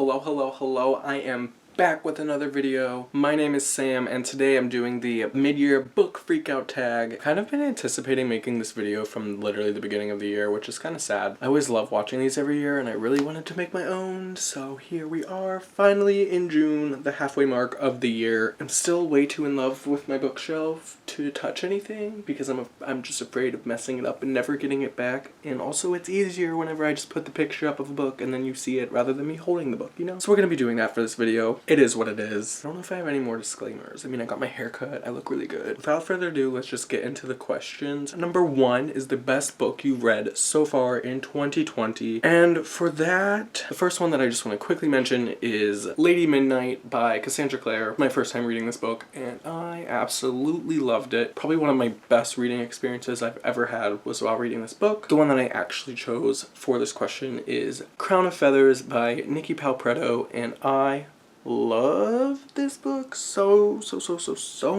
Hello, I am back with another video. My name is Sam, and today I'm doing the mid-year book freakout tag. Kind of been anticipating making this video from literally the beginning of the year, which is kind of sad. I always love watching these every year, and I really wanted to make my own, so here we are, finally in June, the halfway mark of the year. I'm still way too in love with my bookshelf to touch anything, because I'm just afraid of messing it up and never getting it back, and also it's easier whenever I just put the picture up of a book and then you see it rather than me holding the book, you know? So we're gonna be doing that for this video. It is what it is. I don't know if I have any more disclaimers. I mean, I got my hair cut. I look really good. Without further ado, let's just get into the questions. Number 1 is the best book you read so far in 2020. And for that, the first one that I just want to quickly mention is Lady Midnight by Cassandra Clare. My first time reading this book, and I absolutely loved it. Probably one of my best reading experiences I've ever had was while reading this book. The one that I actually chose for this question is Crown of Feathers by Nikki Palpretto, and I love this book so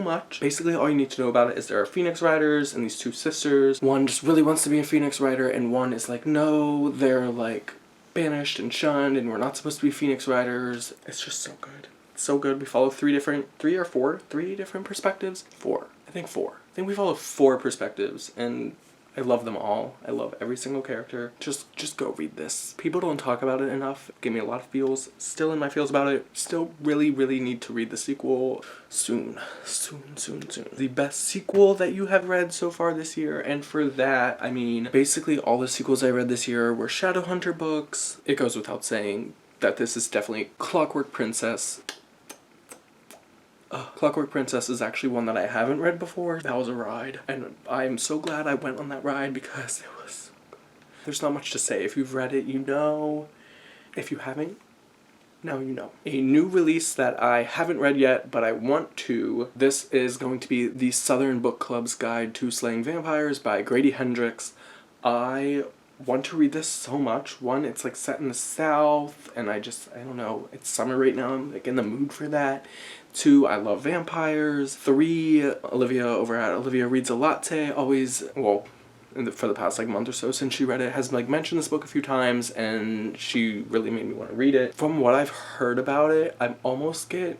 much. Basically, all you need to know about it is there are Phoenix Riders and these two sisters. One just really wants to be a Phoenix Rider, and one is like, no, they're like banished and shunned, and we're not supposed to be Phoenix Riders. It's just so good. It's so good. We follow three different perspectives. I think we follow 4 perspectives, and I love them all. I love every single character. Just go read this. People don't talk about it enough. It gave me a lot of feels. Still in my feels about it. Still really need to read the sequel soon. The best sequel that you have read so far this year, and for that, I mean, basically all the sequels I read this year were Shadowhunter books. It goes without saying that this is definitely Clockwork Princess. Clockwork Princess is actually one that I haven't read before. That was a ride, and I'm so glad I went on that ride because it was so good. There's not much to say. If you've read it, you know. If you haven't, now you know. A new release that I haven't read yet, but I want to. This is going to be the Southern Book Club's Guide to Slaying Vampires by Grady Hendricks. I want to read this so much. One, it's like set in the South, and I don't know, it's summer right now, I'm like in the mood for that. 2, I love vampires. 3, Olivia over at Olivia Reads a Latte always, well, for the past like month or so since she read it, has like mentioned this book a few times, and she really made me want to read it. From what I've heard about it, I almost get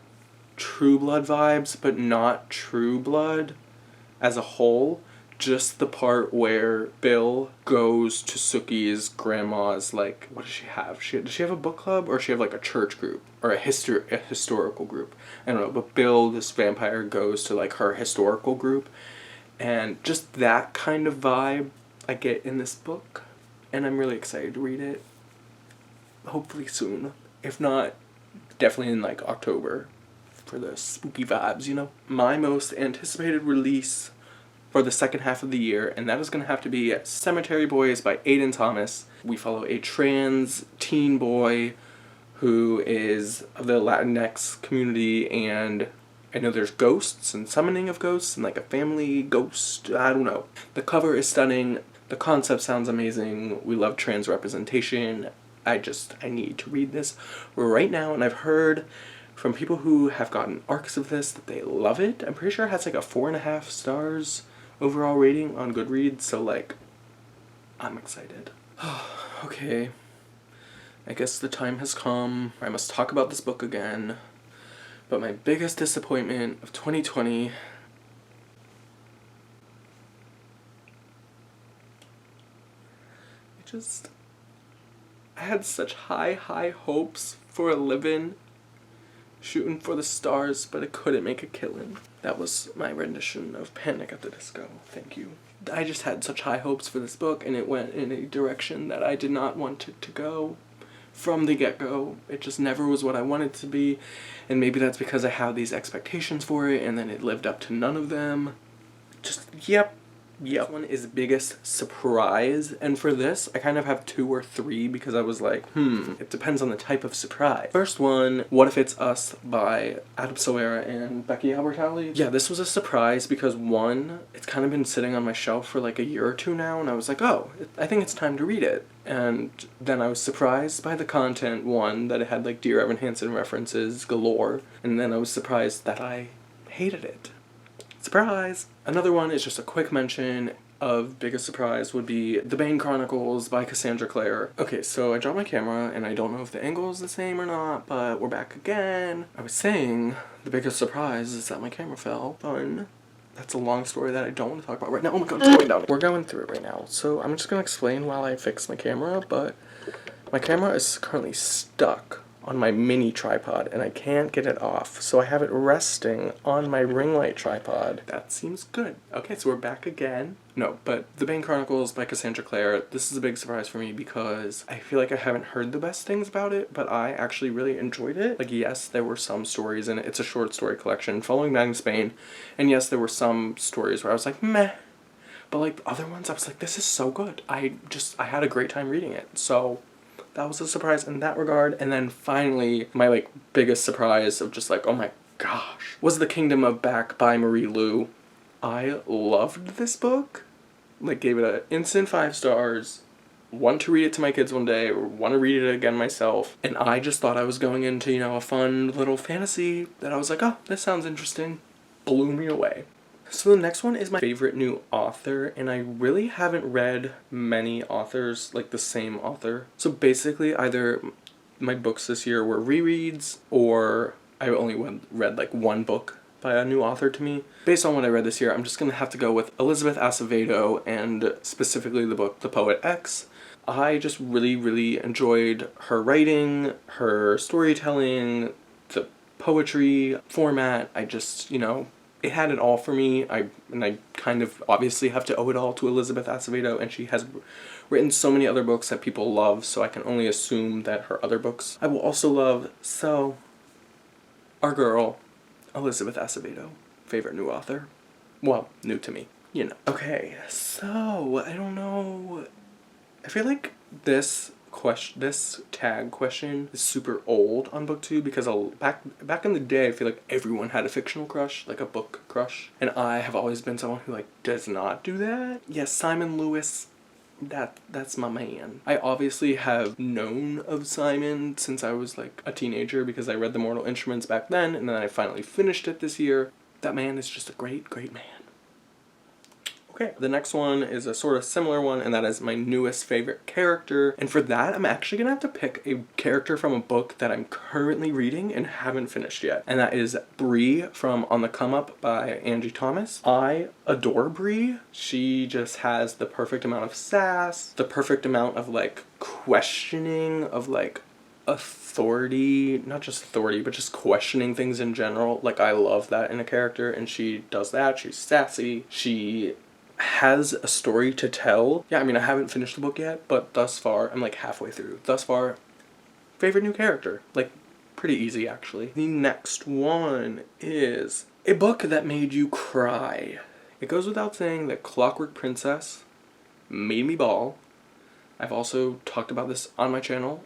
True Blood vibes, but not True Blood as a whole. Just the part where Bill goes to Sookie's grandma's, like, what does she have? Does she have a book club, or does she have like a church group or a historical group? I don't know, but Bill, this vampire, goes to like her historical group, and just that kind of vibe I get in this book, and I'm really excited to read it. Hopefully soon. If not, definitely in like October for the spooky vibes, you know? My most anticipated release for the second half of the year, and that is going to have to be Cemetery Boys by Aiden Thomas. We follow a trans teen boy who is of the Latinx community, and I know there's ghosts and summoning of ghosts and like a family ghost, I don't know. The cover is stunning, the concept sounds amazing, we love trans representation. I need to read this right now, and I've heard from people who have gotten arcs of this that they love it. I'm pretty sure it has like a 4.5 stars overall rating on Goodreads, so like, I'm excited. Okay, I guess the time has come. I must talk about this book again. But my biggest disappointment of 2020 I had such high hopes for a living, shooting for the stars, but I couldn't make a killing. That was my rendition of Panic at the Disco. Thank you. I just had such high hopes for this book, and it went in a direction that I did not want it to go from the get-go. It just never was what I wanted it to be, and maybe that's because I have these expectations for it, and then it lived up to none of them. Yep. This one is biggest surprise, and for this, I kind of have 2 or 3 because I was like, it depends on the type of surprise. First one, What If It's Us by Adam Sawyer and Becky Albertalli. Yeah, this was a surprise because 1, it's kind of been sitting on my shelf for like a year or 2 now, and I was like, oh, I think it's time to read it. And then I was surprised by the content, 1, that it had like Dear Evan Hansen references galore, and then I was surprised that I hated it. Surprise! Another one is just a quick mention. of biggest surprise would be The Bane Chronicles by Cassandra Clare. Okay, so I dropped my camera and I don't know if the angle is the same or not, but we're back again. I was saying the biggest surprise is that my camera fell. Fun. That's a long story that I don't want to talk about right now. Oh my god, it's going down. We're going through it right now. So I'm just going to explain while I fix my camera, but my camera is currently stuck on my mini tripod and I can't get it off. So I have it resting on my ring light tripod. That seems good. Okay, so we're back again. No, but The Bane Chronicles by Cassandra Clare, this is a big surprise for me because I feel like I haven't heard the best things about it, but I actually really enjoyed it. Like, yes, there were some stories in it. It's a short story collection following Magnus Bane, and yes, there were some stories where I was like, meh. But like the other ones, I was like, this is so good. I had a great time reading it. So that was a surprise in that regard. And then finally, my like biggest surprise of just like, oh my gosh, was The Kingdom of Back by Marie Lu. I loved this book. Like, gave it an instant 5 stars. Want to read it to my kids one day, or want to read it again myself. And I just thought I was going into, you know, a fun little fantasy that I was like, oh, this sounds interesting. Blew me away. So the next one is my favorite new author, and I really haven't read many authors, like the same author. So basically either my books this year were rereads, or I only read like one book by a new author to me. Based on what I read this year, I'm just gonna have to go with Elizabeth Acevedo, and specifically the book The Poet X. I just really enjoyed her writing, her storytelling, the poetry format. I just, you know, it had it all for me. I kind of obviously have to owe it all to Elizabeth Acevedo, and she has written so many other books that people love, so I can only assume that her other books I will also love. So, our girl, Elizabeth Acevedo, favorite new author. Well, new to me, you know. Okay, so, I don't know. I feel like this tag question is super old on BookTube because back in the day, I feel like everyone had a fictional crush, like a book crush, and I have always been someone who like does not do that. Yes, Simon Lewis, that's my man. I obviously have known of Simon since I was like a teenager because I read The Mortal Instruments back then, and then I finally finished it this year. That man is just a great man. Okay, the next one is a sort of similar one, and that is my newest favorite character. And for that, I'm actually gonna have to pick a character from a book that I'm currently reading and haven't finished yet. And that is Bree from On the Come Up by Angie Thomas. I adore Bree. She just has the perfect amount of sass, the perfect amount of like questioning of like authority, not just authority, but just questioning things in general. Like, I love that in a character, and she does that. She's sassy. She has a story to tell. Yeah, I mean, I haven't finished the book yet, but thus far, I'm like halfway through. Thus far, favorite new character. Like, pretty easy, actually. The next one is a book that made you cry. It goes without saying that Clockwork Princess made me bawl. I've also talked about this on my channel,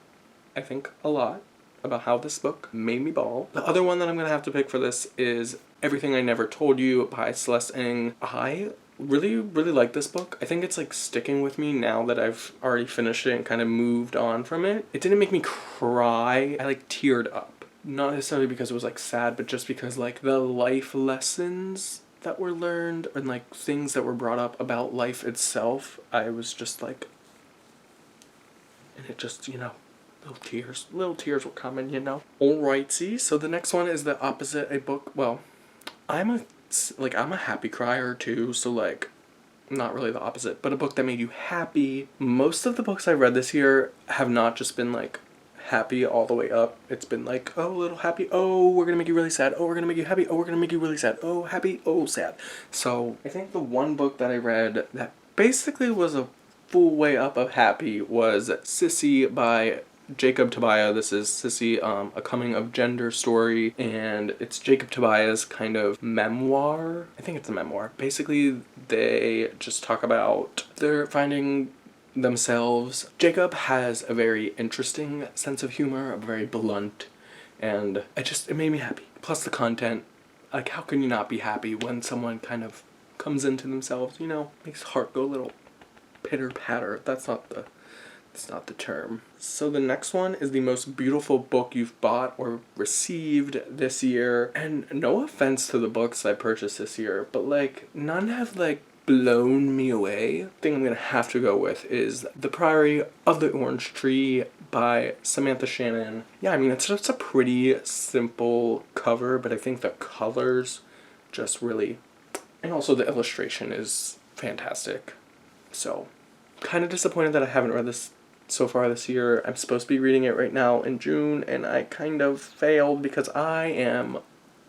I think, a lot, about how this book made me bawl. The other one that I'm going to have to pick for this is Everything I Never Told You by Celeste Ng. I really like this book. I think it's like sticking with me now that I've already finished it and kind of moved on from it. It didn't make me cry. I like teared up. Not necessarily because it was like sad, but just because like the life lessons that were learned and like things that were brought up about life itself, I was just like, and it just, you know, little tears were coming, you know. Alrighty, so the next one is the opposite, a book, well, I'm a happy crier too, so like, not really the opposite, but a book that made you happy. Most of the books I read this year have not just been like happy all the way up. It's been like, oh, a little happy, oh, we're gonna make you really sad, oh, we're gonna make you happy, oh, we're gonna make you really sad, oh, happy, oh, sad. So I think the one book that I read that basically was a full way up of happy was Sissy by Jacob Tobiah. This is Sissy, a coming of gender story, and it's Jacob Tobiah's kind of memoir. I think it's a memoir. Basically, they just talk about their finding themselves. Jacob has a very interesting sense of humor, very blunt, and it made me happy. Plus the content, like, how can you not be happy when someone kind of comes into themselves, you know, makes heart go a little pitter-patter. That's not the term. So the next one is the most beautiful book you've bought or received this year. And no offense to the books I purchased this year, but like, none have like blown me away. The thing I'm gonna have to go with is The Priory of the Orange Tree by Samantha Shannon. Yeah, I mean, it's a pretty simple cover, but I think the colors just really, and also the illustration is fantastic. So, kind of disappointed that I haven't read this so far this year. I'm supposed to be reading it right now in June, and I kind of failed because I am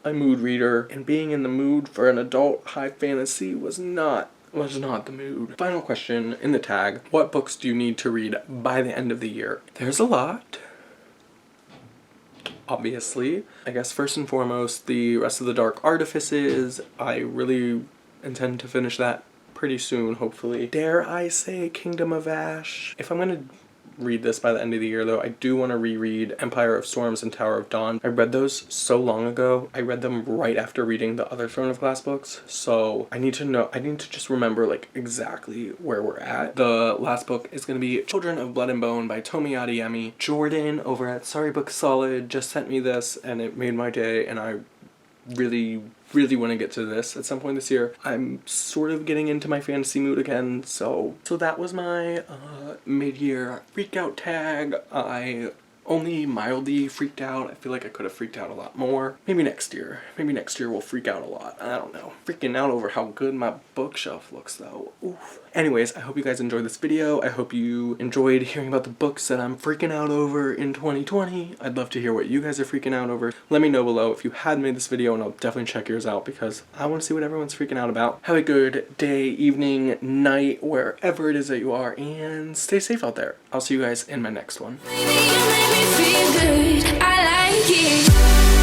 a mood reader, and being in the mood for an adult high fantasy was not the mood. Final question in the tag: what books do you need to read by the end of the year? There's a lot, obviously. I guess first and foremost, The Rest of the Dark Artifices. I really intend to finish that pretty soon, hopefully. Dare I say Kingdom of Ash? If I'm gonna read this by the end of the year, though, I do want to reread Empire of Storms and Tower of Dawn. I read those so long ago. I read them right after reading the other Throne of Glass books, so I need to just remember like exactly where we're at. The last book is going to be Children of Blood and Bone by Tomi Adeyemi. Jordan over at Sorry Book Solid just sent me this, and it made my day, and I really want to get to this at some point this year. I'm sort of getting into my fantasy mood again, so that was my mid-year freak out tag. I only mildly freaked out. I feel like I could have freaked out a lot more. Maybe next year we'll freak out a lot. I don't know. Freaking out over how good my bookshelf looks though. Oof. Anyways, I hope you guys enjoyed this video. I hope you enjoyed hearing about the books that I'm freaking out over in 2020. I'd love to hear what you guys are freaking out over. Let me know below if you had made this video, and I'll definitely check yours out because I want to see what everyone's freaking out about. Have a good day, evening, night, wherever it is that you are, and stay safe out there. I'll see you guys in my next one. Feel good, I like it.